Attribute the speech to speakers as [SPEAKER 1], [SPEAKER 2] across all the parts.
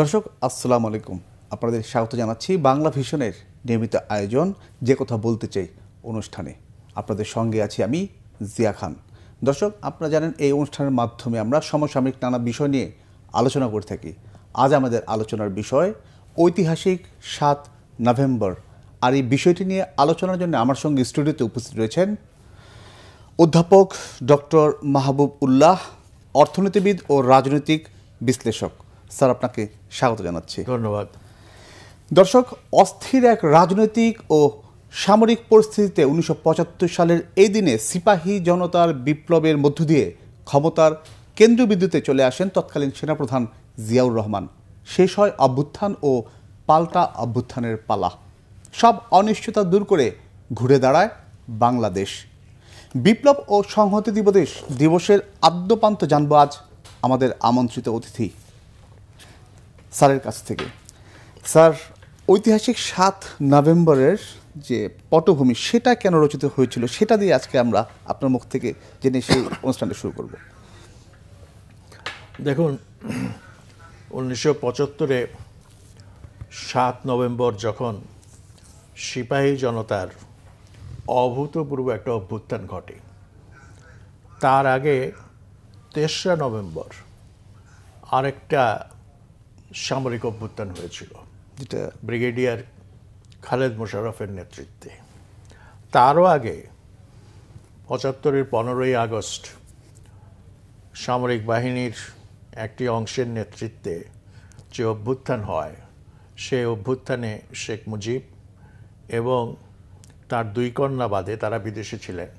[SPEAKER 1] দর্শক আসসালামু আলাইকুম, আপনাদের স্বাগত জানাচ্ছি বাংলা ভিশনের নিয়মিত আয়োজন যে কথা বলতে চাই অনুষ্ঠানে। আপনাদের সঙ্গে আছি আমি জিয়া খান। দর্শক, আপনারা জানেন এই অনুষ্ঠানের মাধ্যমে আমরা সমসাময়িক নানা বিষয় নিয়ে আলোচনা করে থাকি। আজ আমাদের আলোচনার বিষয় ঐতিহাসিক 7 নভেম্বর। আর এই বিষয়টি নিয়ে আলোচনার জন্য আমার সঙ্গে স্টুডিওতে উপস্থিত রয়েছেন অধ্যাপক ডক্টর মাহবুব উল্লাহ, অর্থনীতিবিদ ও রাজনৈতিক বিশ্লেষক। স্যার, আপনাকে স্বাগত জানাচ্ছি।
[SPEAKER 2] ধন্যবাদ।
[SPEAKER 1] দর্শক, অস্থির এক রাজনৈতিক ও সামরিক পরিস্থিতিতে 1975 সালের এই দিনে সিপাহী জনতার বিপ্লবের মধ্য দিয়ে ক্ষমতার কেন্দ্রবিন্দুতে চলে আসেন তৎকালীন সেনাপ্রধান জিয়াউর রহমান। শেষ হয় অভ্যুত্থান ও পাল্টা অভ্যুত্থানের পালা। সব অনিশ্চয়তা দূর করে ঘুরে দাঁড়ায় বাংলাদেশ। বিপ্লব ও সংহতি দিবসের আদ্যপান্ত জানবো আজ আমাদের আমন্ত্রিত অতিথি স্যারের কাছ থেকে। স্যার, ঐতিহাসিক 7 নভেম্বরের যে পটভূমি সেটা কেন রচিত হয়েছিল সেটা দিয়ে আজকে আমরা আপনার মুখ থেকে জেনে সেই অনুষ্ঠানটা শুরু করব।
[SPEAKER 2] দেখুন, 1975-এ 7 নভেম্বর যখন সিপাহী জনতার অভূতপূর্ব একটা অভ্যুত্থান ঘটে, তার আগে 3রা নভেম্বর আরেকটা সামরিক অভ্যুত্থান হয়েছিল, যেটা ব্রিগেডিয়ার খালেদ মোশাররফের নেতৃত্বে। তারও আগে 75-এর 15ই আগস্ট সামরিক বাহিনীর একটি অংশের নেতৃত্বে যে অভ্যুত্থান হয়, সেই অভ্যুত্থানে শেখ মুজিব এবং তার 2 কন্যা বাদে, তারা বিদেশে ছিলেন,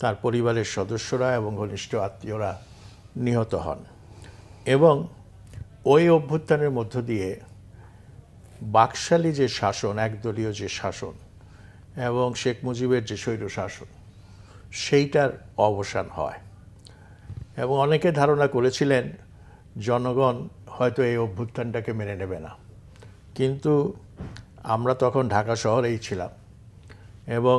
[SPEAKER 2] তার পরিবারের সদস্যরা এবং ঘনিষ্ঠ আত্মীয়রা নিহত হন। এবং ওই অভ্যুত্থানের মধ্য দিয়ে বাকশালী যে শাসন, একদলীয় যে শাসন এবং শেখ মুজিবের যে স্বৈর শাসন, সেইটার অবসান হয়। এবং অনেকে ধারণা করেছিলেন জনগণ হয়তো এই অভ্যুত্থানটাকে মেনে নেবে না। কিন্তু আমরা তখন ঢাকা শহরেই ছিলাম এবং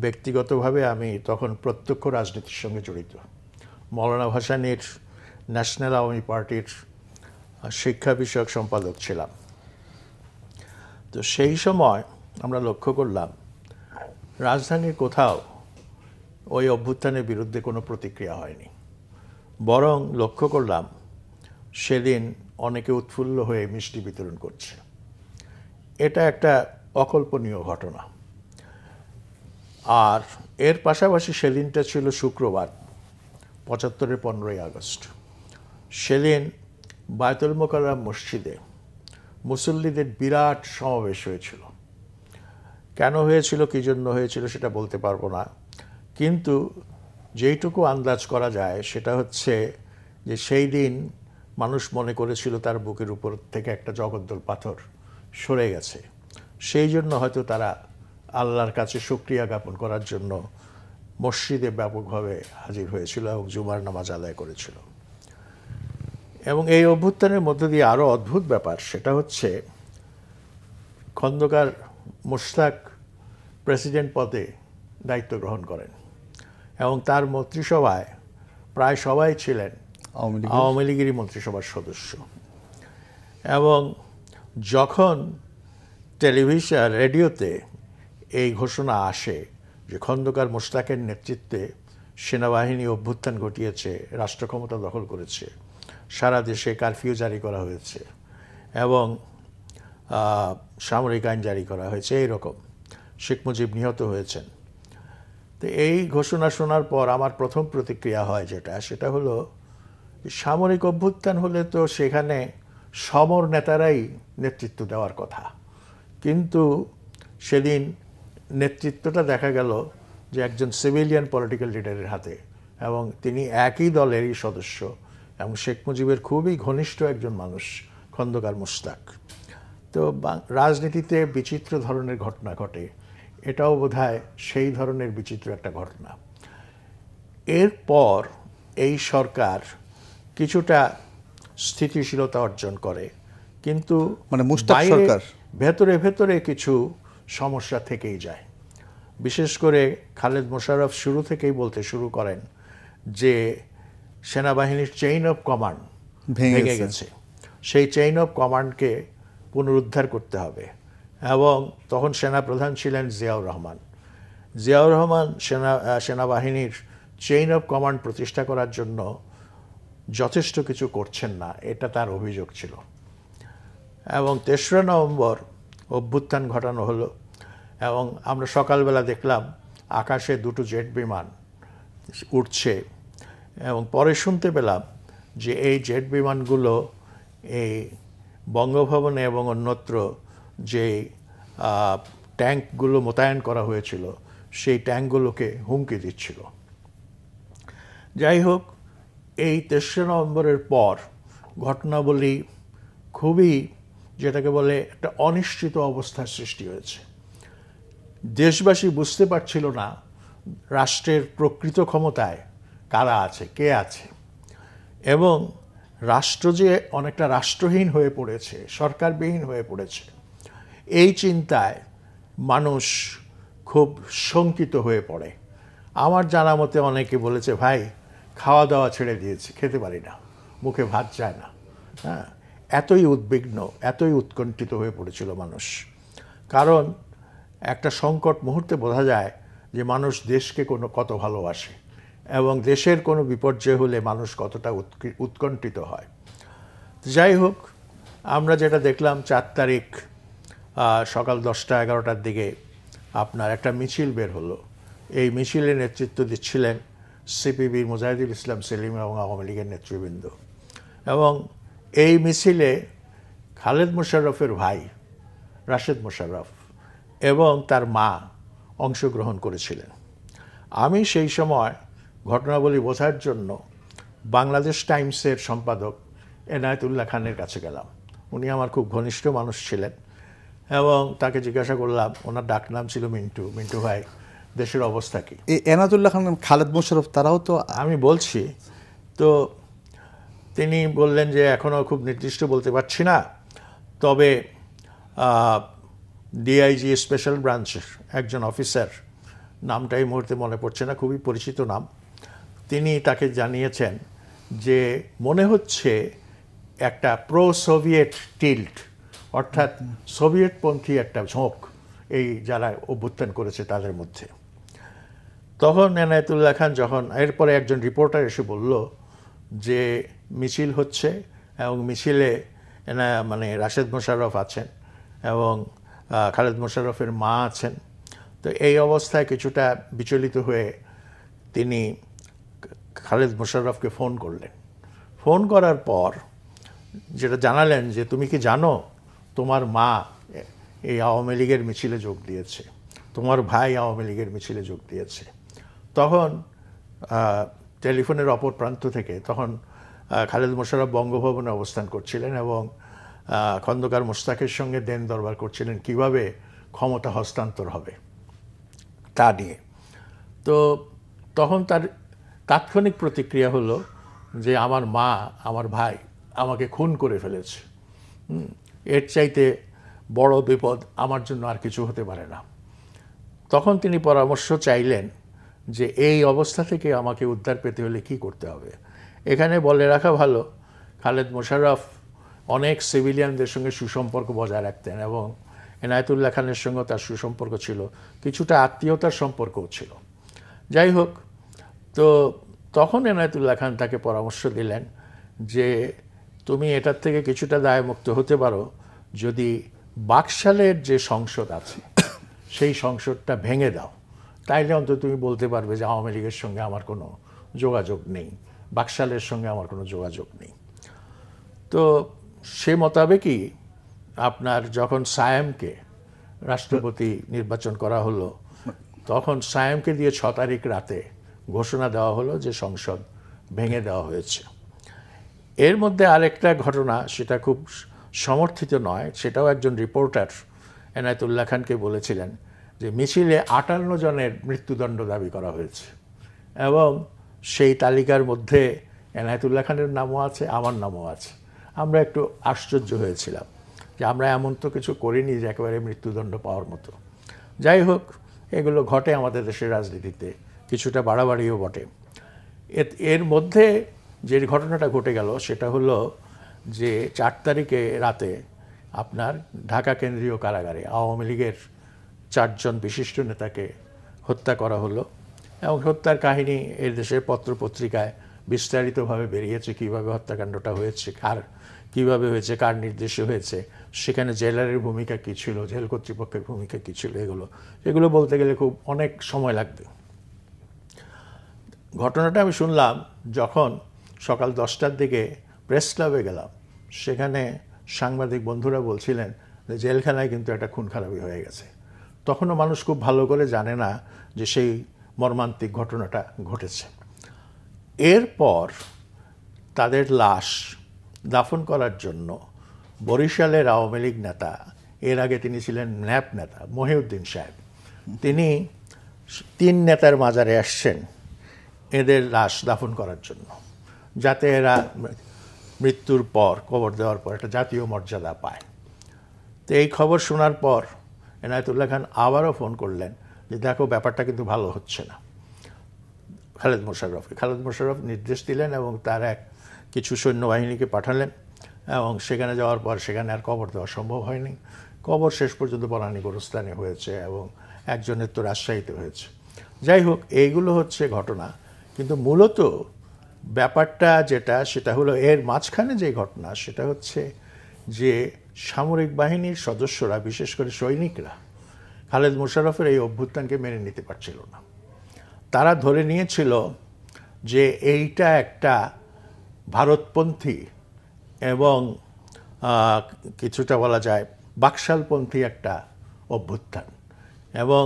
[SPEAKER 2] ব্যক্তিগতভাবে আমি তখন প্রত্যক্ষ রাজনীতির সঙ্গে জড়িত। মৌলানা ভাসানীর ন্যাশনাল আওয়ামী পার্টির শিক্ষা বিষয়ক সম্পাদক ছিলাম। তো সেই সময় আমরা লক্ষ্য করলাম রাজধানীর কোথাও ওই অভ্যুত্থানের বিরুদ্ধে কোনো প্রতিক্রিয়া হয়নি। বরং লক্ষ্য করলাম সেদিন অনেকে উৎফুল্ল হয়ে মিষ্টি বিতরণ করছে। এটা একটা অকল্পনীয় ঘটনা। আর এর পাশাপাশি সেদিনটা ছিল শুক্রবার, 75-এর 15ই আগস্ট। সেদিন বায়তুল মোকাররম মসজিদে মুসল্লিদের বিরাট সমাবেশ হয়েছিল। কেন হয়েছিল, কী জন্য হয়েছিল সেটা বলতে পারবো না, কিন্তু যেইটুকু আন্দাজ করা যায় সেটা হচ্ছে যে সেই দিন মানুষ মনে করেছিল তার বুকের উপর থেকে একটা জগদ্দল পাথর সরে গেছে। সেই জন্য হয়তো তারা আল্লাহর কাছে শুকরিয়া জ্ঞাপন করার জন্য মসজিদে ব্যাপকভাবে হাজির হয়েছিল এবং জুমার নামাজ আদায় করেছিল। এবং এই অভ্যুত্থানের মধ্য দিয়ে আরও অদ্ভুত ব্যাপার, সেটা হচ্ছে খন্দকার মোশতাক প্রেসিডেন্ট পদে দায়িত্ব গ্রহণ করেন এবং তার মন্ত্রিসভায় প্রায় সবাই ছিলেন আওয়ামী লীগেরই মন্ত্রিসভার সদস্য। এবং যখন টেলিভিশন রেডিওতে এই ঘোষণা আসে যে খন্দকার মোশতাকের নেতৃত্বে সেনাবাহিনী অভ্যুত্থান ঘটিয়েছে, রাষ্ট্র ক্ষমতা দখল করেছে, সারা দেশে কারফিউ জারি করা হয়েছে এবং সামরিক আইন জারি করা হয়েছে, এইরকম, শেখ মুজিব নিহত হয়েছেন, তো এই ঘোষণা শোনার পর আমার প্রথম প্রতিক্রিয়া হয় সেটা হলো সামরিক অভ্যুত্থান হলে তো সেখানে সমর নেতারাই নেতৃত্ব দেওয়ার কথা। কিন্তু সেদিন নেতৃত্বটা দেখা গেল যে একজন সিভিলিয়ান পলিটিক্যাল লিডারের হাতে, এবং তিনি একই দলেরই সদস্য এবং শেখ মুজিবের খুবই ঘনিষ্ঠ একজন মানুষ, খন্দকার মোশতাক। তো রাজনীতিতে বিচিত্র ধরনের ঘটনা ঘটে, এটাও বোধহয় সেই ধরনের বিচিত্র একটা ঘটনা। এরপর এই সরকার কিছুটা স্থিতিশীলতা অর্জন করে, কিন্তু ভেতরে ভেতরে কিছু সমস্যা থেকেই যায়। বিশেষ করে খালেদ মোশাররফ শুরু থেকেই বলতে শুরু করেন যে সেনাবাহিনীর চেইন অফ কমান্ড ভেঙে গেছে। সেই চেইন অফ কমান্ডকে পুনরুদ্ধার করতে হবে। এবং তখন সেনাপ্রধান ছিলেন জিয়াউর রহমান। জিয়াউর রহমান সেনাবাহিনীর চেইন অফ কমান্ড প্রতিষ্ঠা করার জন্য যথেষ্ট কিছু করছেন না, এটা তার অভিযোগ ছিল। এবং ৩রা নভেম্বর অভ্যুত্থান ঘটানো হলো এবং আমরা সকালবেলা দেখলাম আকাশে 2টো জেট বিমান উঠছে এবং পরে শুনতে পেলাম যে এই জেট বিমানগুলো এই বঙ্গভবনে এবং অন্যত্র যে ট্যাঙ্কগুলো মোতায়েন করা হয়েছিল সেই ট্যাঙ্কগুলোকে হুমকি দিচ্ছিল। যাই হোক, এই ৩রা নভেম্বরের পর ঘটনাবলী খুবই, যেটাকে বলে, একটা অনিশ্চিত অবস্থার সৃষ্টি হয়েছে। দেশবাসী বুঝতে পারছিল না রাষ্ট্রের প্রকৃত ক্ষমতায় কারা আছে, কে আছে, এবং রাষ্ট্র যে অনেকটা রাষ্ট্রহীন হয়ে পড়েছে, সরকারবিহীন হয়ে পড়েছে, এই চিন্তায় মানুষ খুব শঙ্কিত হয়ে পড়ে। আমার জানা মতে অনেকে বলেছে, ভাই খাওয়া দাওয়া ছেড়ে দিয়েছি, খেতে পারি না, মুখে ভাত যায় না। হ্যাঁ, এতই উদ্বিগ্ন, এতই উৎকণ্ঠিত হয়ে পড়েছিল মানুষ। কারণ একটা সংকট মুহূর্তে বোঝা যায় যে মানুষ দেশকে কত ভালোবাসে এবং দেশের কোনো বিপর্যয় হলে মানুষ কতটা উৎকণ্ঠিত হয়। যাই হোক, আমরা যেটা দেখলাম 4 তারিখ সকাল 10টা-11টার দিকে আপনার একটা মিছিল বের হলো। এই মিছিলে নেতৃত্ব দিচ্ছিলেন সিপিবির মুজাহিদুল ইসলাম সেলিম এবং আওয়ামী লীগের নেতৃবৃন্দ। এবং এই মিছিলে খালেদ মোশাররফের ভাই রাশেদ মোশাররফ এবং তার মা অংশগ্রহণ করেছিলেন। আমি সেই সময় ঘটনাবলী বোঝার জন্য বাংলাদেশ টাইমসের সম্পাদক এনায়েতুল্লাহ খানের কাছে গেলাম। উনি আমার খুব ঘনিষ্ঠ মানুষ ছিলেন এবং তাকে জিজ্ঞাসা করলাম, ওনার ডাকনাম ছিল মিন্টু। মিন্টু ভাই, দেশের অবস্থা কি?
[SPEAKER 1] এনায়েতুল্লাহ খান, খালেদ মোশাররফ, তারাও তো। আমি
[SPEAKER 2] বলছি তো তিনি বললেন যে এখনও খুব নির্দিষ্ট বলতে পারছি না, তবে ডিআইজি স্পেশাল ব্রাঞ্চের একজন অফিসার, নামটা এই মুহূর্তে মনে পড়ছে না, খুবই পরিচিত নাম, তিনি তাকে জানিয়েছেন যে মনে হচ্ছে একটা প্রো সোভিয়েট টিল্ট, অর্থাৎ সোভিয়েতপন্থী একটা ঝোঁক এই যারা অভ্যুত্থান করেছে তাদের মধ্যে। তখন এনায়েতুল্লাহ খান যখন, এরপরে একজন রিপোর্টার এসে বলল যে মিছিল হচ্ছে এবং মিছিলে রাশেদ মোশাররফ আছেন এবং খালেদ মোশাররফের মা আছেন। তো এই অবস্থায় কিছুটা বিচলিত হয়ে তিনি খালেদ মোশাররফকে ফোন করলেন। ফোন করার পর যেটা জানালেন যে, তুমি কি জানো তোমার মা এই আওয়ামী লীগের মিছিলে যোগ দিয়েছে, তোমার ভাই আওয়ামী লীগের মিছিলে যোগ দিয়েছে। তখন টেলিফোনের অপর প্রান্ত থেকে তখন খালেদ মোশাররফ বঙ্গভবনে অবস্থান করছিলেন এবং খন্দকার মোশতাকের সঙ্গে দেন দরবার করছিলেন কিভাবে ক্ষমতা হস্তান্তর হবে তা নিয়ে। তো তখন তার তাৎক্ষণিক প্রতিক্রিয়া হলো যে আমার মা, আমার ভাই আমাকে খুন করে ফেলেছে, এর চাইতে বড় বিপদ আমার জন্য আর কিছু হতে পারে না। তখন তিনি পরামর্শ চাইলেন যে এই অবস্থা থেকে আমাকে উদ্ধার পেতে হলে কি করতে হবে। এখানে বলে রাখা ভালো, খালেদ মোশাররফ অনেক সিভিলিয়ানদের সঙ্গে সুসম্পর্ক বজায় রাখতেন এবং এনায়েতুল্লাহ খানের সঙ্গে তার সুসম্পর্ক ছিল, কিছুটা আত্মীয়তার সম্পর্কও ছিল। যাই হোক, তো তখন এনায়েতুল্লাহ খান তাকে পরামর্শ দিলেন যে তুমি এটার থেকে কিছুটা দায়মুক্ত হতে পারো যদি বাকশালের যে সংসদ আছে সেই সংসদটা ভেঙে দাও, তাইলে অন্তত তুমি বলতে পারবে যে আওয়ামী লীগের সঙ্গে আমার কোনো যোগাযোগ নেই, বাকশালের সঙ্গে আমার কোনো যোগাযোগ নেই। তো সে মোতাবেকই আপনার যখন সায়েমকে রাষ্ট্রপতি নির্বাচন করা হলো, তখন সায়েমকে দিয়ে 6 তারিখ রাতে ঘোষণা দেওয়া হলো যে সংসদ ভেঙে দেওয়া হয়েছে। এর মধ্যে আরেকটা ঘটনা, সেটা খুব সমর্থিত নয়, সেটাও একজন রিপোর্টার এনায়েতুল্লাহ খানকে বলেছিলেন যে মিছিলে 58 জনের মৃত্যুদণ্ড দাবি করা হয়েছে এবং সেই তালিকার মধ্যে এনায়েতুল্লাহ খানের নামও আছে, আমার নামও আছে। আমরা একটু আশ্চর্য হয়েছিলাম যে আমরা এমন তো কিছু করিনি যে একেবারে মৃত্যুদণ্ড পাওয়ার মতো। যাই হোক, এগুলো ঘটে আমাদের দেশের রাজনীতিতে, কিছুটা বাড়াবাড়িও বটে। এর মধ্যে যে ঘটনাটা ঘটে গেল সেটা হলো যে 4 তারিখে রাতে আপনার ঢাকা কেন্দ্রীয় কারাগারে আওয়ামী লীগের 4 জন বিশিষ্ট নেতাকে হত্যা করা হলো এবং হত্যার কাহিনী এই দেশের পত্রপত্রিকায় বিস্তারিতভাবে বেরিয়েছে, কীভাবে হত্যাকাণ্ডটা হয়েছে, কীভাবে হয়েছে, কার নির্দেশে হয়েছে, সেখানে জেলারের ভূমিকা কী ছিল, জেল কর্তৃপক্ষের ভূমিকা কী ছিল, এগুলো বলতে গেলে খুব অনেক সময় লাগবে। ঘটনাটা আমি শুনলাম যখন সকাল 10টার দিকে প্রেস ক্লাবে গেলাম, সেখানে সাংবাদিক বন্ধুরা বলছিলেন যে জেলখানায় কিন্তু একটা খুন খারাপি হয়ে গেছে। তখনও মানুষ খুব ভালো করে জানে না যে সেই মর্মান্তিক ঘটনাটা ঘটেছে। এরপর তাদের লাশ দাফন করার জন্য বরিশালের আওয়ামী লীগ নেতা, এর আগে তিনি ছিলেন ন্যাপ নেতা, মহিউদ্দিন সাহেব, তিনি 3 নেতার মাজারে আসছেন এদের লাশ দাফন করার জন্য, যাতে এরা মৃত্যুর পর, কবর দেওয়ার পর একটা জাতীয় মর্যাদা পায়। তো এই খবর শোনার পর এনায়েতুল্লাহ খান আবারও ফোন করলেন যে দেখো ব্যাপারটা কিন্তু ভালো হচ্ছে না। খালেদ মোশাররফ নির্দেশ দিলেন এবং তার কিছু সৈন্যবাহিনীকে পাঠালেন এবং সেখানে যাওয়ার পর সেখানে আর কবর দেওয়া সম্ভব হয়নি। কবর শেষ পর্যন্ত বনানী গোরস্থানে হয়েছে এবং একজনের তো রাজশাহীতে হয়েছে। যাই হোক, এইগুলো হচ্ছে ঘটনা, কিন্তু মূলত ব্যাপারটা যেটা, সেটা হলো এর মাঝখানে যে ঘটনা, সেটা হচ্ছে যে সামরিক বাহিনীর সদস্যরা, বিশেষ করে সৈনিকরা, খালেদ মোশাররফের এই অভ্যুত্থানকে মেনে নিতে পারছিল না। তারা ধরে নিয়েছিল যে এইটা একটা ভারতপন্থী এবং কিছুটা বলা যায় বাকশালপন্থী একটা অভ্যুত্থান, এবং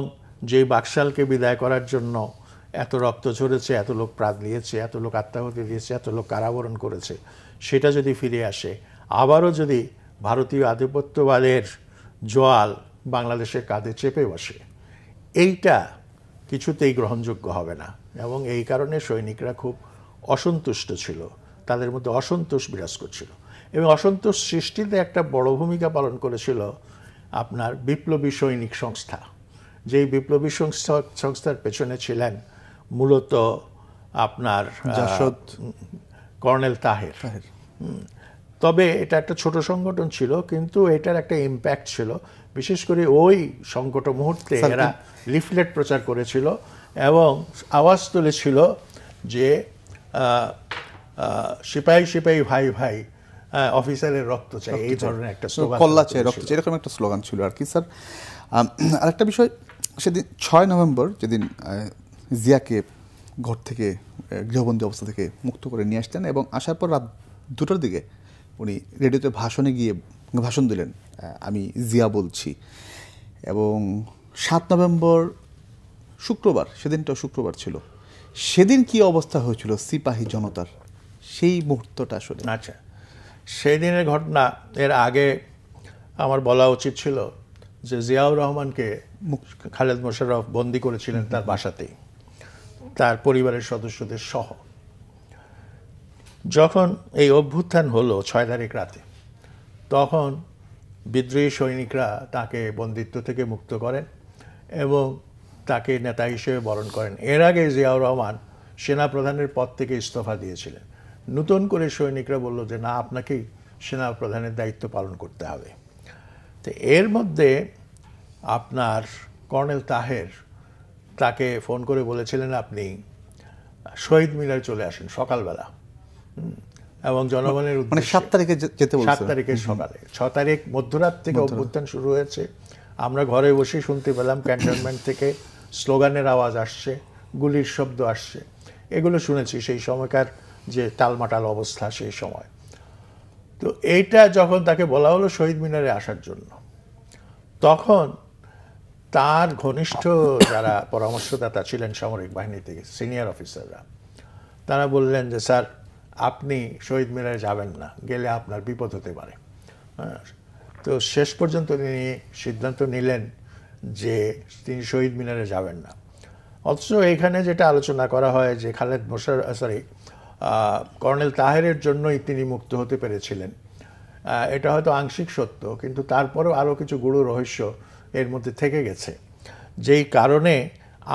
[SPEAKER 2] যেই বাকশালকে বিদায় করার জন্য এত রক্ত ঝরেছে, এত লোক প্রাণ দিয়েছে, এত লোক আত্মাহুতি দিয়েছে, এত লোক কারাবরণ করেছে, সেটা যদি ফিরে আসে, আবারও যদি ভারতীয় আধিপত্যবাদের জোয়াল বাংলাদেশের কাঁধে চেপে বসে, এইটা কিছুতেই গ্রহণযোগ্য হবে না। এবং এই কারণে সৈনিকরা খুব অসন্তুষ্ট ছিল, তাদের মধ্যে অসন্তোষ বিরাজ করছিল, এবং অসন্তোষ সৃষ্টিতে একটা বড় ভূমিকা পালন করেছিল আপনার বিপ্লবী সৈনিক সংস্থা। যেই বিপ্লবী সংস্থার পেছনে ছিলেন মূলত আপনার কর্নেল তাহের। তবে এটা একটা ছোট সংগঠন ছিল, কিন্তু এটার একটা ইম্প্যাক্ট ছিল। বিশেষ করে ওই সংকট মুহূর্তে এরা লিফলেট প্রচার করেছিল এবং আওয়াজ তুলেছিল যে সিপাহী সিপাহী ভাই ভাই, অফিসারের রক্ত চাই, এই ধরনের একটা স্লোগান,
[SPEAKER 1] কল্লা চাই রক্ত চাই, এরকম একটা স্লোগান ছিল আর কি। স্যার, আরেকটা বিষয়, সেদিন 6 নভেম্বর যেদিন জিয়াকে ঘর থেকে, গৃহবন্দী অবস্থা থেকে মুক্ত করে নিয়ে আসতেন এবং আসার পর রাত 2টার দিকে উনি রেডিওতে ভাষণে গিয়ে ভাষণ দিলেন, আমি জিয়া বলছি। এবং 7 নভেম্বর শুক্রবার, সেদিনটাও শুক্রবার ছিল, সেদিন কি অবস্থা হয়েছিল সিপাহী জনতার, সেই মুহূর্তটা আসলে?
[SPEAKER 2] আচ্ছা, সেই দিনের ঘটনা, এর আগে আমার বলা উচিত ছিল যে জিয়াউর রহমানকে খালেদ মোশাররফ বন্দী করেছিলেন তার বাসাতেই, তার পরিবারের সদস্যদের সহ। যখন এই অভ্যুত্থান হলো 6 তারিখ রাতে, তখন বিদ্রোহী সৈনিকরা তাকে বন্দিত্ব থেকে মুক্ত করেন এবং তাকে নেতা হিসেবে বরণ করেন। এর আগে জিয়াউর রহমান সেনাপ্রধানের পদ থেকে ইস্তফা দিয়েছিলেন। নতুন করে সৈনিকরা বলল যে না, আপনাকেই সেনাপ্রধানের দায়িত্ব পালন করতে হবে। তো এর মধ্যে আপনার কর্নেল তাহের তাকে ফোন করে বলেছিলেন আপনি শহীদ মিনারে চলে আসেন সকালবেলা, এবং জনগণের উদ্দেশ্যে
[SPEAKER 1] 7 তারিখে যেতে বলছেন।
[SPEAKER 2] 7 তারিখের সকালে, 6 তারিখ মধ্যরাত থেকে অভ্যুত্থান শুরু হয়েছে। আমরা ঘরে বসে শুনতে পেলাম ক্যান্টনমেন্ট থেকে স্লোগানের আওয়াজ আসছে, গুলির শব্দ আসছে, এগুলো শুনেছি সেই সময়কার যে টালমাটাল অবস্থা সেই সময়। তো এইটা যখন তাকে বলা হলো শহীদ মিনারে আসার জন্য, তখন তার ঘনিষ্ঠ যারা পরামর্শদাতা ছিলেন সামরিক বাহিনী থেকে, সিনিয়র অফিসাররা, তারা বললেন যে স্যার আপনি শহীদ মিনারে যাবেন না, গেলে আপনার বিপদ হতে পারে। তো শেষ পর্যন্ত তিনি সিদ্ধান্ত নিলেন যে তিনি শহীদ মিনারে যাবেন না। অথচ এখানে যেটা আলোচনা করা হয় যে খালেদ কর্নেল তাহেরের জন্যই তিনি মুক্ত হতে পেরেছিলেন, এটা হয়তো আংশিক সত্য, কিন্তু তারপরেও আরও কিছু গূঢ় রহস্য এর মধ্যে থেকে গেছে, যেই কারণে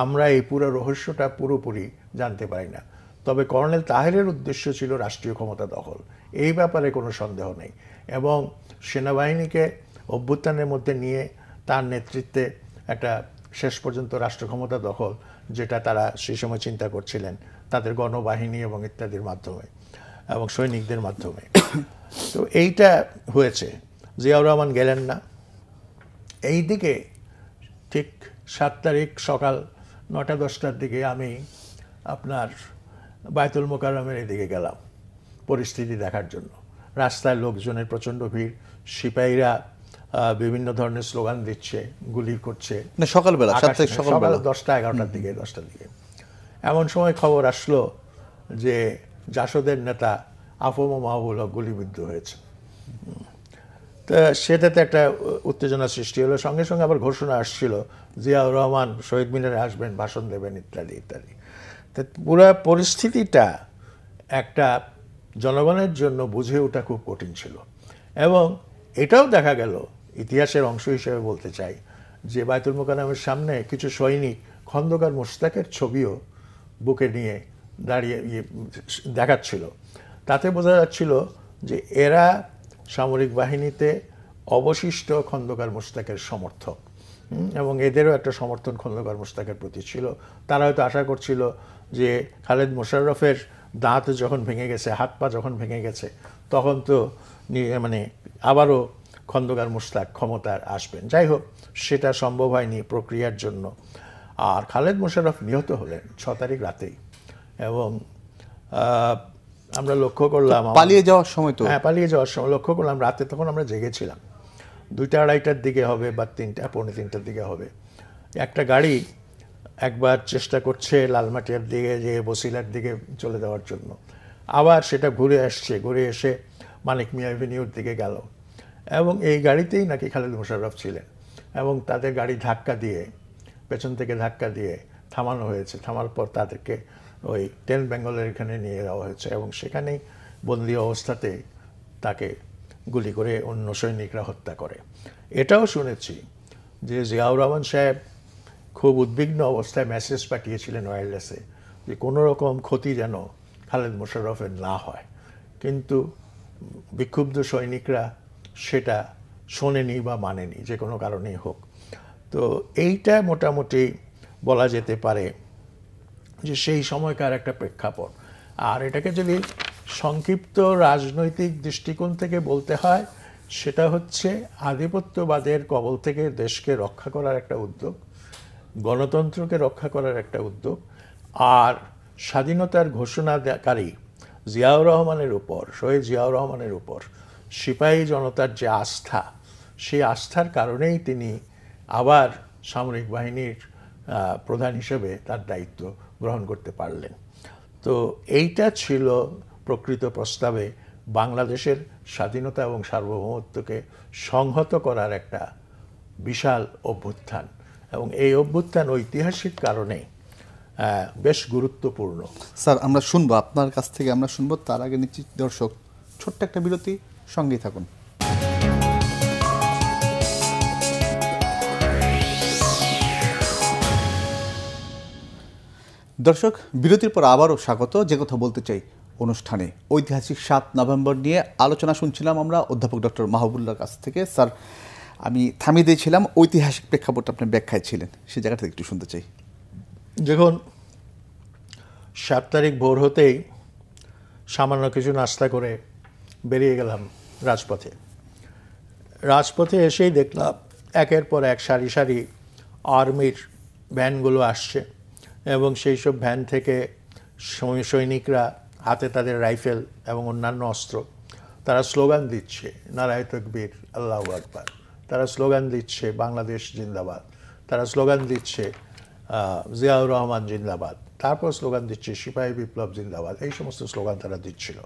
[SPEAKER 2] আমরা এই পুরো রহস্যটা পুরোপুরি জানতে পারি না। তবে কর্নেল তাহেরের উদ্দেশ্য ছিল রাষ্ট্রীয় ক্ষমতা দখল, এই ব্যাপারে কোনো সন্দেহ নেই। এবং সেনাবাহিনীকে অভ্যুত্থানের মধ্যে নিয়ে তার নেতৃত্বে একটা শেষ পর্যন্ত রাষ্ট্র ক্ষমতা দখল, যেটা তারা সেই সময় চিন্তা করছিলেন তাদের গণবাহিনী এবং ইত্যাদির মাধ্যমে এবং সৈনিকদের মাধ্যমে। তো এইটা হয়েছে। জিয়াউর রহমান গেলেন না। এই দিকে ঠিক 7 তারিখ সকাল 9টা-10টার দিকে আমি আপনার বায়তুল মোকাররমের এদিকে গেলাম পরিস্থিতি দেখার জন্য। রাস্তায় লোকজনের প্রচণ্ড ভিড়, সিপাহীরা বিভিন্ন ধরনের স্লোগান দিচ্ছে, গুলি করছে।
[SPEAKER 1] সকালবেলা
[SPEAKER 2] সকাল 10টা-11টার দিকে, 10টার দিকে। এমন সময় খবর আসলো যে জাসদের নেতা আফম মাহবুল হক গুলিবিদ্ধ হয়েছে। তো সেটাতে একটা উত্তেজনা সৃষ্টি হলো। সঙ্গে সঙ্গে আবার ঘোষণা আসছিল জিয়াউর রহমান শহীদ মিনারে আসবেন, ভাষণ দেবেন, ইত্যাদি ইত্যাদি। তো পুরো পরিস্থিতিটা একটা জনগণের জন্য বুঝে ওঠা খুব কঠিন ছিল। এবং এটাও দেখা গেল, ইতিহাসের অংশ হিসেবে বলতে চাই, যে বায়তুল মোকাররমের সামনে কিছু সৈনিক খন্দকার মোশতাকের ছবিও বুকে নিয়ে দাঁড়িয়ে দেখাচ্ছিল। তাতে বোঝা যাচ্ছিল যে এরা সামরিক বাহিনীতে অবশিষ্ট খন্দকার মোশতাকের সমর্থক, এবং এদেরও একটা সমর্থন খন্দকার মোশতাকের প্রতি ছিল। তারা হয়তো আশা করছিল যে খালেদ মোশাররফের দাঁত যখন ভেঙে গেছে, হাত পা যখন ভেঙে গেছে, তখন তো মানে আবারও খন্দকার মোশতাক ক্ষমতার আসবেন। যাই হোক, সেটা সম্ভব হয়নি প্রক্রিয়ার জন্য। আর খালেদ মোশাররফ নিহত হলেন 6 তারিখ রাতেই। এবং আমরা লক্ষ্য করলাম
[SPEAKER 1] পালিয়ে যাওয়ার সময়, তো
[SPEAKER 2] হ্যাঁ, পালিয়ে যাওয়ার সময় লক্ষ্য করলাম রাতে, তখন আমরা জেগেছিলাম, 2টা-2:30টার দিকে হবে বা 3টা-3:45টার দিকে হবে, একটা গাড়ি একবার চেষ্টা করছে লালমাটিয়ার দিকে যে বসিলার দিকে চলে যাওয়ার জন্য, আবার সেটা ঘুরে আসছে, ঘুরে এসে মানিক মিয়া এভিনিউর দিকে গেল। এবং এই গাড়িতেই নাকি খালেদ মোশাররফ ছিলেন। এবং তাদের গাড়ি ধাক্কা দিয়ে, পেছন থেকে ধাক্কা দিয়ে থামানো হয়েছে। থামার পর তাদেরকে ওই 10 বেঙ্গলের এখানে নিয়ে যাওয়া হয়েছে, এবং সেখানেই বন্দী অবস্থাতে তাকে গুলি করে অন্য সৈনিকরা হত্যা করে। এটাও শুনেছি যে জিয়াউর রহমান সাহেব খুব উদ্বিগ্ন অবস্থায় মেসেজ পাঠিয়েছিলেন ওয়্যারলেসে যে কোনো রকম ক্ষতি যেন খালেদ মোশাররফের না হয়, কিন্তু বিক্ষুব্ধ সৈনিকরা সেটা শোনেনি বা মানেনি, যে কোনো কারণেই হোক। তো এইটা মোটামুটি বলা যেতে পারে যে সেই সময়কার একটা প্রেক্ষাপট। আর এটাকে যদি সংক্ষিপ্ত রাজনৈতিক দৃষ্টিকোণ থেকে বলতে হয়, সেটা হচ্ছে আধিপত্যবাদের কবল থেকে দেশকে রক্ষা করার একটা উদ্যোগ, গণতন্ত্রকে রক্ষা করার একটা উদ্যোগ, আর স্বাধীনতার ঘোষণাকারী জিয়াউর রহমানের উপর, শহীদ জিয়াউর রহমানের উপর সিপাহী জনতার যে আস্থা, সেই আস্থার কারণেই তিনি আবার সামরিক বাহিনীর প্রধান হিসেবে তার দায়িত্ব গ্রহণ করতে পারলেন। তো এইটা ছিল প্রকৃত প্রস্তাবে বাংলাদেশের স্বাধীনতা এবং সার্বভৌমত্বকে সংহত করার একটা বিশাল অভ্যুত্থান। এবং এই অভ্যুত্থান ঐতিহাসিক কারণে বেশ গুরুত্বপূর্ণ।
[SPEAKER 1] স্যার, আমরা শুনবো আপনার কাছ থেকে, আমরা শুনবো। তার আগে নিচ্ছি দর্শক ছোট্ট একটা বিরতি, সঙ্গেই থাকুন। দর্শক, বিরতির পর আবারও স্বাগত। যে কথা বলতে চাই অনুষ্ঠানে ঐতিহাসিক 7 নভেম্বর নিয়ে আলোচনা শুনছিলাম আমরা অধ্যাপক ডক্টর মাহবুবুল্লাহর কাছ থেকে। স্যার, আমি থামিয়ে দিয়েছিলাম, ঐতিহাসিক প্রেক্ষাপট আপনি ব্যাখ্যায় ছিলেন, সেই জায়গা থেকে একটু শুনতে চাই।
[SPEAKER 2] দেখুন, 7 তারিখ ভোর হতেই সামান্য কিছু নাস্তা করে বেরিয়ে গেলাম রাজপথে। রাজপথে এসেই দেখলাম একের পর এক সারি সারি আর্মির ভ্যানগুলো আসছে, এবং সেই সব ভ্যান থেকে সৈনিকরা হাতে তাদের রাইফেল এবং অন্যান্য অস্ত্র, তারা স্লোগান দিচ্ছে নারায়ে তাকবীর, আল্লাহু আকবার। তারা স্লোগান দিচ্ছে বাংলাদেশ জিন্দাবাদ, তারা স্লোগান দিচ্ছে জিয়াউর রহমান জিন্দাবাদ, তারপর স্লোগান দিচ্ছে সিপাহী বিপ্লব জিন্দাবাদ। এই সমস্ত স্লোগান তারা দিচ্ছিল।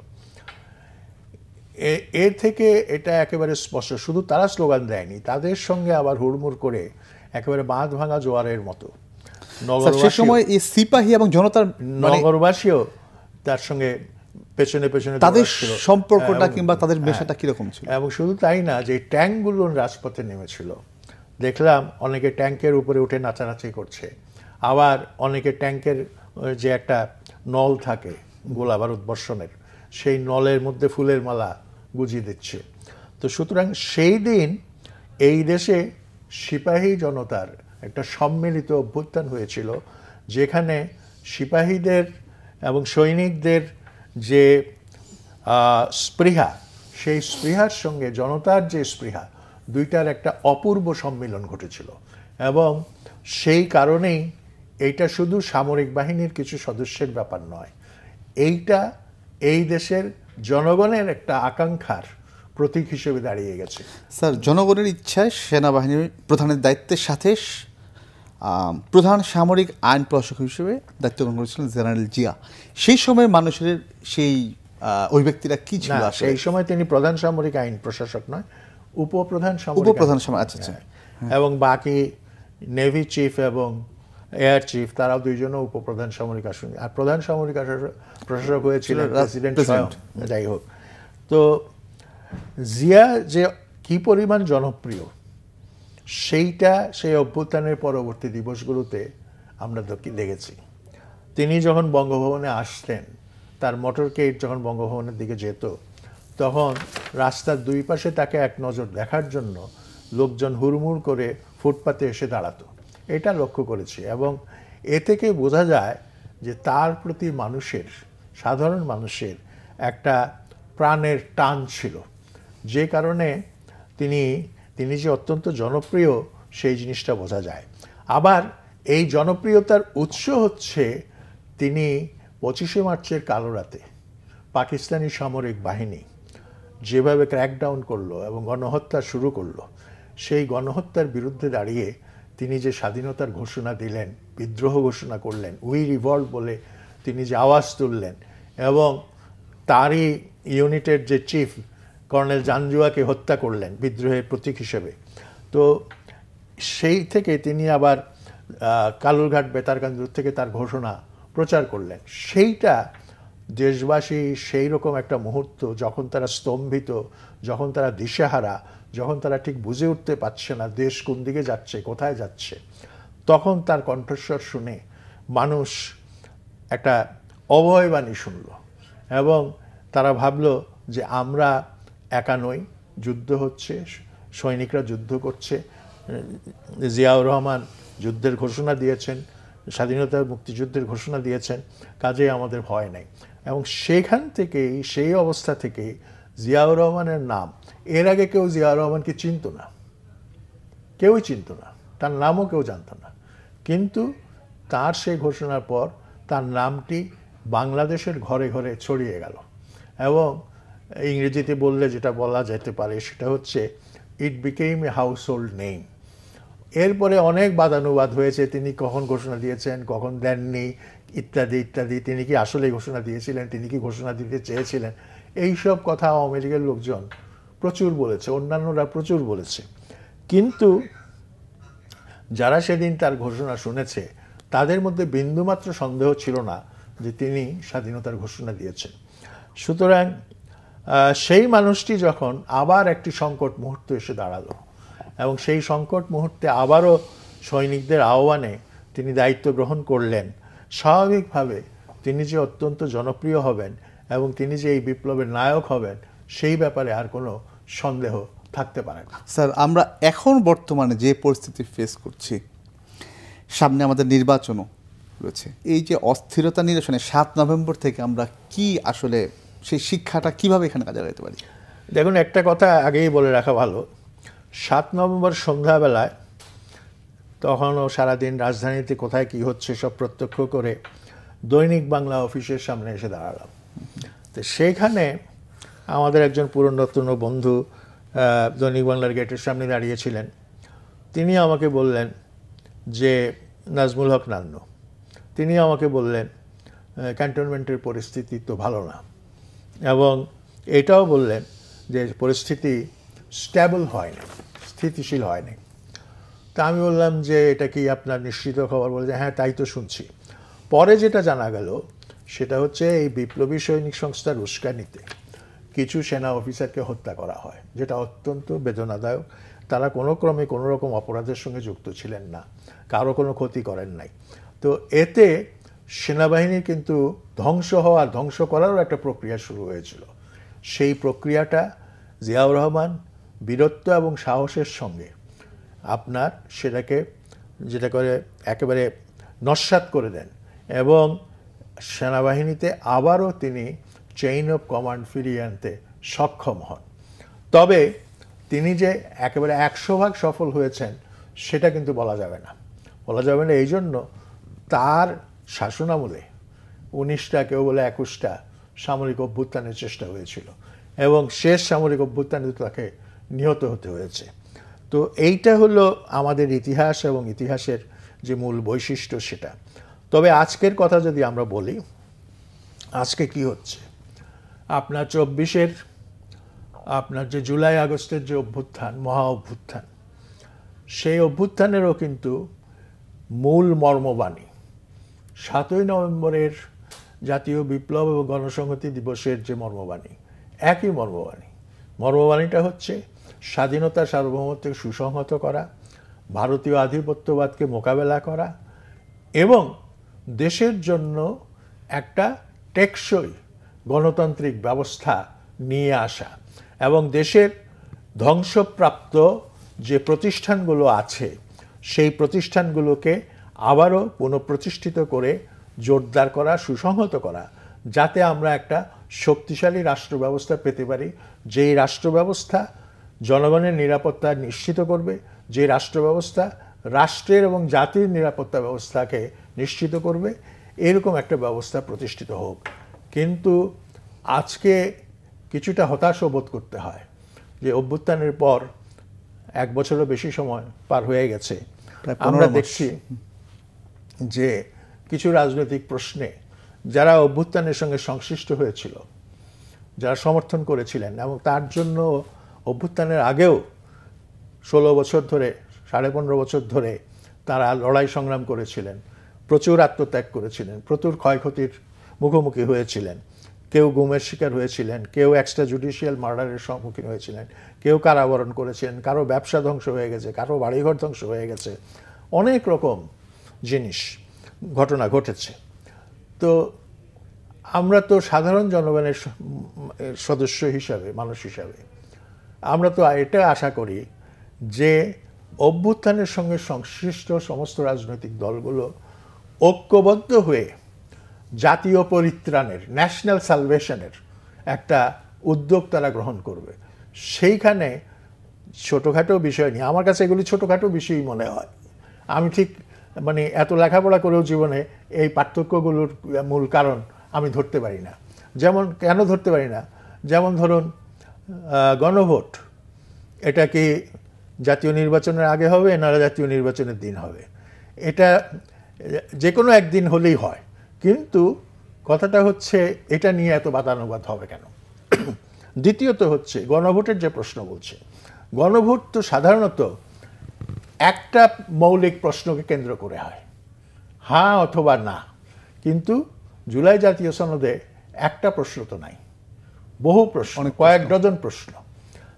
[SPEAKER 2] এর থেকে এটা একেবারে স্পষ্ট, শুধু তারা স্লোগান দেয়নি, তাদের সঙ্গে আবার হুড়মুড় করে একেবারে বাঁধ ভাঙা জোয়ারের মতো
[SPEAKER 1] সিপাহী এবং জনতার
[SPEAKER 2] নগরবাসীও তার সঙ্গে পেছনে পেছনে
[SPEAKER 1] তাদের সম্পর্কটা কিংবা তাদের মেশাটা কিরকম ছিল।
[SPEAKER 2] এবং শুধু তাই না, যে ট্যাঙ্কগুলো রাজপথে নেমেছিল, দেখলাম অনেকে ট্যাঙ্কের উপরে উঠে নাচানাচি করছে, আবার অনেকে ট্যাঙ্কের যে একটা নল থাকে গোলা বারুদ বর্ষণের, সেই নলের মধ্যে ফুলের মালা গুজিয়ে দিচ্ছে। তো সুতরাং সেই দিন এই দেশে সিপাহী জনতার একটা সম্মিলিত অভ্যুত্থান হয়েছিল, যেখানে সিপাহীদের এবং সৈনিকদের যে স্পৃহা, সেই স্পৃহার সঙ্গে জনতার যে স্পৃহা, দুইটার একটা অপূর্ব সম্মিলন ঘটেছিল। এবং সেই কারণেই এইটা শুধু সামরিক বাহিনীর কিছু সদস্যের ব্যাপার নয়, এইটা এই দেশের জনগণের একটা আকাঙ্ক্ষার প্রতীক হিসেবে দাঁড়িয়ে গেছে।
[SPEAKER 1] স্যার, জনগণের ইচ্ছায় সেনাবাহিনীর প্রধানের দায়িত্বের সাথে প্রধান সামরিক আইন প্রশাসক হিসেবে দায়িত্ব গ্রহণ করেছিলেন জেনারেল জিয়া। সেই সময় মানুষের সেই অভিব্যক্তিটা কি ছিল?
[SPEAKER 2] সেই সময় তিনি প্রধান সামরিক আইন প্রশাসক নয়, উপপ্রধান
[SPEAKER 1] আচ্ছা।
[SPEAKER 2] এবং বাকি নেভি চিফ এবং এয়ার চিফ তারাও দুইজনও উপপ্রধান সামরিক আসন, আর প্রধান সামরিক প্রশাসক হয়েছিলেন প্রেসিডেন্ট স্বয়ং। যাই হোক, তো জিয়া যে কি পরিমাণ জনপ্রিয় সেইটা সেই অভ্যুত্থানের পরবর্তী দিবসগুলোতে আমরা দেখেছি। তিনি যখন বঙ্গভবনে আসতেন, তার মোটরকেট যখন বঙ্গভবনের দিকে যেত, তখন রাস্তার দুই পাশে তাকে এক নজর দেখার জন্য লোকজন হুড়মুড় করে ফুটপাতে এসে দাঁড়াতো। এটা লক্ষ্য করেছি, এবং এ থেকে বোঝা যায় যে তার প্রতি মানুষের, সাধারণ মানুষের একটা প্রাণের টান ছিল, যে কারণে তিনি যে অত্যন্ত জনপ্রিয় সেই জিনিসটা বোঝা যায়। আবার এই জনপ্রিয়তার উৎস হচ্ছে তিনি 25শে মার্চের কালো রাতে পাকিস্তানি সামরিক বাহিনী যেভাবে ক্র্যাকডাউন করলো এবং গণহত্যা শুরু করলো, সেই গণহত্যার বিরুদ্ধে দাঁড়িয়ে তিনি যে স্বাধীনতার ঘোষণা দিলেন, বিদ্রোহ ঘোষণা করলেন, উই রিভল্ট বলে তিনি যে আওয়াজ তুললেন, এবং তারই ইউনিটের যে চিফ কর্নেল জাঞ্জুয়াকে হত্যা করলেন বিদ্রোহের প্রতীক হিসেবে। তো সেই থেকে তিনি আবার কালুরঘাট বেতারকান্দি থেকে তার ঘোষণা প্রচার করলেন। সেইটা দেশবাসী সেই রকম একটা মুহূর্ত, যখন তারা স্তম্ভিত, যখন তারা দিশেহারা, যখন তারা ঠিক বুঝে উঠতে পারছে না দেশ কোন দিকে যাচ্ছে, কোথায় যাচ্ছে, তখন তার কণ্ঠস্বর শুনে মানুষ একটা অভয়বাণী শুনল, এবং তারা ভাবল যে আমরা একা নই, যুদ্ধ হচ্ছে, সৈনিকরা যুদ্ধ করছে, জিয়াউর রহমান যুদ্ধের ঘোষণা দিয়েছেন, স্বাধীনতার মুক্তিযুদ্ধের ঘোষণা দিয়েছেন, কাজেই আমাদের ভয় নেই। এবং সেখান থেকেই, সেই অবস্থা থেকেই জিয়াউর রহমানের নাম, এর আগে কেউ জিয়াউর রহমানকে চিনত না, কেউই চিনত না, তার নামও কেউ জানত না, কিন্তু তার সেই ঘোষণার পর তার নামটি বাংলাদেশের ঘরে ঘরে ছড়িয়ে গেল। এবং ইংরেজিতে বললে যেটা বলা যেতে পারে সেটা হচ্ছে ইট became a house hold name. এরপরে অনেক বাদানুবাদ হয়েছে, তিনি কখন ঘোষণা দিয়েছেন, কখন দেননি, ইত্যাদি ইত্যাদি। তিনি কি আসলে ঘোষণা দিয়েছিলেন, তিনি কি ঘোষণা দিতে চেয়েছিলেন, এইসব কথা আওয়ামী লীগের লোকজন প্রচুর বলেছে, অন্যান্যরা প্রচুর বলেছে। কিন্তু যারা সেদিন তার ঘোষণা শুনেছে, তাদের মধ্যে বিন্দুমাত্র সন্দেহ ছিল না যে তিনি স্বাধীনতার ঘোষণা দিয়েছেন। সুতরাং সেই মানুষটি যখন আবার একটি সংকট মুহূর্ত এসে দাঁড়ালো, এবং সেই সংকট মুহূর্তে আবারও সৈনিকদের আহ্বানে তিনি দায়িত্ব গ্রহণ করলেন, স্বাভাবিকভাবে তিনি যে অত্যন্ত জনপ্রিয় হবেন এবং তিনি যে এই বিপ্লবের নায়ক হবেন, সেই ব্যাপারে আর কোনো সন্দেহ থাকতে পারে না।
[SPEAKER 1] স্যার, আমরা এখন বর্তমানে যে পরিস্থিতি ফেস করছি, সামনে আমাদের নির্বাচনও রয়েছে, এই যে অস্থিরতা নিরসনে 7 নভেম্বর থেকে আমরা কি আসলে সেই শিক্ষাটা কিভাবে এখানে কাজে লাগাতে পারি?
[SPEAKER 2] দেখুন, একটা কথা আগেই বলে রাখা ভালো, 7 নভেম্বর সন্ধ্যাবেলায় তখনও সারাদিন রাজধানীতে কোথায় কি হচ্ছে সব প্রত্যক্ষ করে দৈনিক বাংলা অফিসের সামনে এসে দাঁড়ালাম। তো সেইখানে আমাদের একজন পুরনো বন্ধু দৈনিক বাংলার গেটের সামনে দাঁড়িয়েছিলেন। তিনি আমাকে বললেন যে, নাজমুল হক নান্নু, তিনি আমাকে বললেন ক্যান্টনমেন্টের পরিস্থিতি তো ভালো না, এবং এটাও বললেন যে পরিস্থিতি স্টেবল হয়নি, স্থিতিশীল হয়নি। তা আমি বললাম যে এটা কি আপনার নিশ্চিত খবর? বলে যে হ্যাঁ, তাই তো শুনছি। পরে যেটা জানা গেল সেটা হচ্ছে এই বিপ্লবী সৈনিক সংস্থার উস্কানিতে কিছু সেনা অফিসারকে হত্যা করা হয়, যেটা অত্যন্ত বেদনাদায়ক। তারা কোনো ক্রমে কোনো রকম অপরাধের সঙ্গে যুক্ত ছিলেন না, কারো কোনো ক্ষতি করেন নাই। তো এতে সেনাবাহিনীর কিন্তু ধ্বংস হওয়া, ধ্বংস করারও একটা প্রক্রিয়া শুরু হয়েছিল। সেই প্রক্রিয়াটা জিয়াউর রহমান বীরত্ব এবং সাহসের সঙ্গে আপনার সেটাকে যেটা করে একেবারে নস্যাৎ করে দেন এবং সেনাবাহিনীতে আবারও তিনি চেইন অফ কমান্ড ফিরিয়ে আনতে সক্ষম হন। তবে তিনি যে একেবারে 100% সফল হয়েছেন সেটা কিন্তু বলা যাবে না। বলা যাবে না এই জন্য তার শাসনামলে 19টা, কেউ বলে 21টা সামরিক অভ্যুত্থানের চেষ্টা হয়েছিল এবং শেষ সামরিক অভ্যুত্থানে তাকে নিহত হতে হয়েছে। তো এইটা হলো আমাদের ইতিহাস এবং ইতিহাসের যে মূল বৈশিষ্ট্য সেটা। তবে আজকের কথা যদি আমরা বলি, আজকে কি হচ্ছে, আপনার 24-এর আপনার যে জুলাই আগস্টের যে অভ্যুত্থান, মহা অভ্যুত্থান, সেই অভ্যুত্থানেরও কিন্তু মূল মর্মবাণী 7ই নভেম্বরের জাতীয় বিপ্লব এবং গণসংহতি দিবসের যে মর্মবাণী, একই মর্মবাণী। মর্মবাণীটা হচ্ছে স্বাধীনতা, সার্বভৌমত্বকে সুসংহত করা, ভারতীয় আধিপত্যবাদকে মোকাবেলা করা এবং দেশের জন্য একটা টেকসই গণতান্ত্রিক ব্যবস্থা নিয়ে আসা এবং দেশের ধ্বংসপ্রাপ্ত যে প্রতিষ্ঠানগুলো আছে সেই প্রতিষ্ঠানগুলোকে আবারও পুনঃপ্রতিষ্ঠিত করে জোরদার করা, সুসংহত করা, যাতে আমরা একটা শক্তিশালী রাষ্ট্র ব্যবস্থা পেতে পারি, যেই রাষ্ট্র ব্যবস্থা জনগণের নিরাপত্তা নিশ্চিত করবে, যে রাষ্ট্র ব্যবস্থা রাষ্ট্রের এবং জাতির নিরাপত্তা ব্যবস্থাকে নিশ্চিত করবে, এরকম একটা ব্যবস্থা প্রতিষ্ঠিত হোক। কিন্তু আজকে কিছুটা হতাশও বোধ করতে হয় যে অভ্যুত্থানের পর 1 বছরও বেশি সময় পার হয়ে গেছে, আমরা দেখছি যে কিছু রাজনৈতিক প্রশ্নে যারা অভ্যুত্থানের সঙ্গে সংশ্লিষ্ট হয়েছিল, যারা সমর্থন করেছিলেন এবং তার জন্য অভ্যুত্থানের আগেও 16 বছর ধরে, 15.5 বছর ধরে তারা লড়াই সংগ্রাম করেছিলেন, প্রচুর আত্মত্যাগ করেছিলেন, প্রচুর ক্ষয়ক্ষতির মুখোমুখি হয়েছিলেন, কেউ গুমের শিকার হয়েছিলেন, কেউ এক্সট্রা জুডিশিয়াল মার্ডারের সম্মুখীন হয়েছিলেন, কেউ কারাবরণ করেছিলেন, কারো ব্যবসা ধ্বংস হয়ে গেছে, কারো বাড়িঘর ধ্বংস হয়ে গেছে, অনেক রকম জিনিস ঘটনা ঘটেছে। তো আমরা তো সাধারণ জনগণের সদস্য হিসাবে, মানুষ হিসাবে আমরা তো এটা আশা করি যে অভ্যুত্থানের সঙ্গে সংশ্লিষ্ট সমস্ত রাজনৈতিক দলগুলো ঐক্যবদ্ধ হয়ে জাতীয় পরিত্রাণের, ন্যাশনাল সালভেশনের একটা উদ্যোগ তারা গ্রহণ করবে। সেইখানে ছোটোখাটো বিষয় নিয়ে, আমার কাছে এগুলি ছোটোখাটো বিষয়ই মনে হয়। আমি ঠিক মানে এত লেখাপড়া করেও জীবনে এই পার্থক্যগুলোর মূল কারণ আমি ধরতে পারি না। যেমন কেন ধরতে পারি না, যেমন ধরুন গণভোট, এটা কি জাতীয় নির্বাচনের আগে হবে না জাতীয় নির্বাচনের দিন হবে? এটা যে কোনো একদিন হলেই হয়, কিন্তু কথাটা হচ্ছে এটা নিয়ে এত বাদানুবাদ হবে কেন? দ্বিতীয়ত হচ্ছে গণভোটের যে প্রশ্ন বলছে, গণভোট তো সাধারণত একটা মৌলিক প্রশ্নকে কেন্দ্র করে হয়, হ্যাঁ অথবা না, কিন্তু জুলাই জাতীয় সনদে একটা প্রশ্ন তো নাই, বহু প্রশ্ন, কয়েক ডজন প্রশ্ন।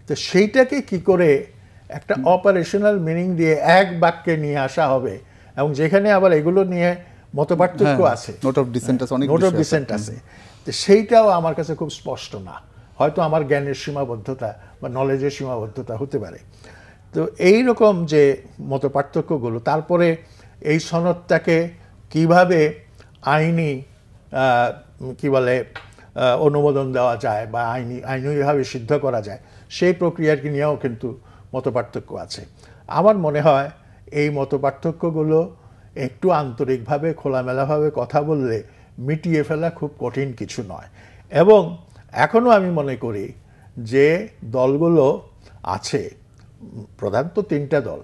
[SPEAKER 2] তো সেইটাকে কি করে একটা অপারেশনাল মিনিং দিয়ে এক বাক্যে নিয়ে আসা হবে, এবং যেখানে আবার এগুলো নিয়ে মতপার্থক্য আছে,
[SPEAKER 1] নোট অফ ডিসেন্ট
[SPEAKER 2] আছে, তো সেইটাও আমার কাছে খুব স্পষ্ট না। হয়তো আমার জ্ঞানের সীমাবদ্ধতা বা নলেজের সীমাবদ্ধতা হতে পারে। তো এই রকম যে মতপার্থক্যগুলো, তারপরে এই সনদটাকে কিভাবে আইনি কি বলে অনুমোদন দেওয়া যায় বা আইনিভাবে সিদ্ধ করা যায়, সেই প্রক্রিয়াকে নিয়েও কিন্তু মতপার্থক্য আছে। আমার মনে হয় এই মতপার্থক্যগুলো একটু আন্তরিকভাবে, খোলামেলাভাবে কথা বললে মিটিয়ে ফেলা খুব কঠিন কিছু নয়। এবং এখনও আমি মনে করি যে দলগুলো আছে, প্রধানত 3টা দল,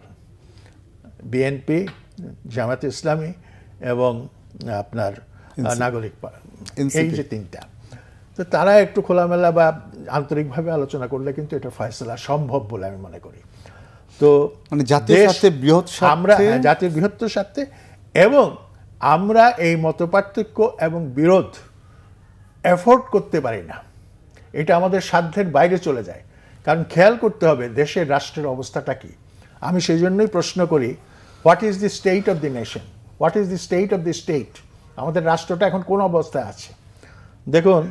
[SPEAKER 2] বিএনপি, জামায়াতে ইসলামী এবং আপনার নাগরিক পার্টি, এই যে 3টা, তো তারা একটু খোলামেলা বা আন্তরিকভাবে আলোচনা করলে কিন্তু এটা ফয়সালা সম্ভব বলে আমি মনে করি। তো
[SPEAKER 1] মানে জাতীয় স্বার্থে, বৃহৎ
[SPEAKER 2] আমরা জাতীয় বৃহত্তর স্বার্থে, এবং আমরা এই মতপার্থক্য এবং বিরোধ এফোর্ড করতে পারি না, এটা আমাদের সাধ্যের বাইরে চলে যায়। কারণ খেয়াল করতে হবে দেশের, রাষ্ট্রের অবস্থাটা কি। আমি সেই জন্যই প্রশ্ন করি, what is the state of the nation, what is the state of the state, আমাদের রাষ্ট্রটা এখন কোন অবস্থায় আছে দেখুন।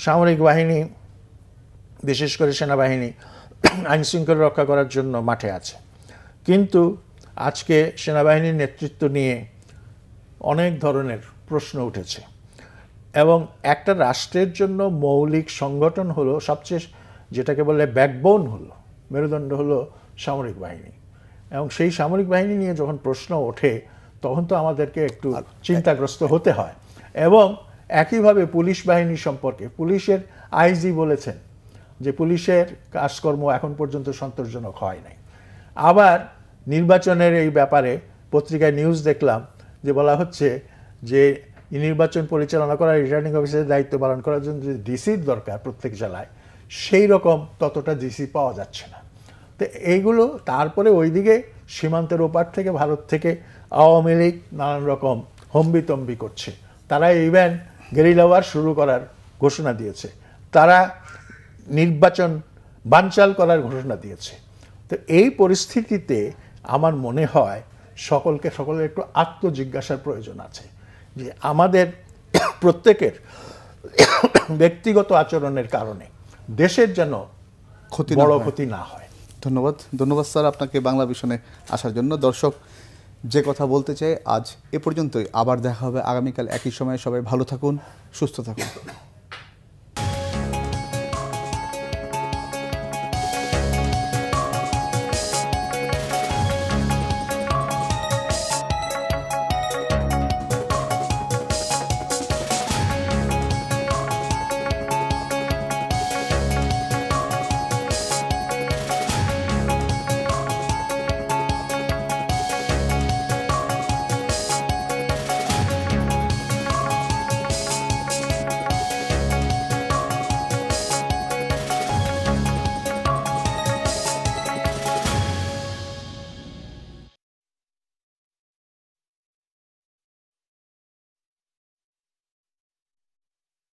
[SPEAKER 2] সামরিক বাহিনী, বিশেষ করে সেনাবাহিনী আইন শৃঙ্খলা রক্ষা করার জন্য মাঠে আছে, কিন্তু আজকে সেনাবাহিনীর নেতৃত্ব নিয়ে অনেক ধরনের প্রশ্ন উঠেছে। এবং একটা রাষ্ট্রের জন্য মৌলিক সংগঠন হলো, সবচেয়ে যেটাকে বলে ব্যাকবোন হলো, মেরুদণ্ড হলো সামরিক বাহিনী। এবং সেই সামরিক বাহিনী নিয়ে যখন প্রশ্ন ওঠে তখন তো আমাদেরকে একটু চিন্তাগ্রস্ত হতে হয়। এবং একইভাবে পুলিশ বাহিনী সম্পর্কে পুলিশের আইজি বলেছেন যে পুলিশের কাজকর্ম এখন পর্যন্ত সন্তোষজনক হয় নাই। আবার নির্বাচনের এই ব্যাপারে পত্রিকায় নিউজ দেখলাম যে বলা হচ্ছে যে নির্বাচন পরিচালনা করা, রিটার্নিং অফিসারের দায়িত্ব পালন করার জন্য যে ডিসির দরকার প্রত্যেক জেলায়, সেই রকম ততটা ডিসি পাওয়া যাচ্ছে না। তো এইগুলো, তারপরে ওইদিকে সীমান্তের ওপার থেকে ভারত থেকে আওয়ামী লীগ নানান রকম হম্বিতম্বি করছে। তারা ইভেন গেরিলা ওয়ার শুরু করার ঘোষণা দিয়েছে, তারা নির্বাচন বানচাল করার ঘোষণা দিয়েছে। তো এই পরিস্থিতিতে আমার মনে হয় সকলের একটু আত্মজিজ্ঞাসার প্রয়োজন আছে যে আমাদের প্রত্যেকের ব্যক্তিগত আচরণের কারণে দেশের যেন বড় ক্ষতি না হয়।
[SPEAKER 1] ধন্যবাদ স্যার আপনাকে বাংলা ভিশনে আসার জন্য। দর্শক, যে কথা বলতে চাই আজ এ পর্যন্তই। আবার দেখা হবে আগামীকাল একই সময়ে। সবাই ভালো থাকুন, সুস্থ থাকুন।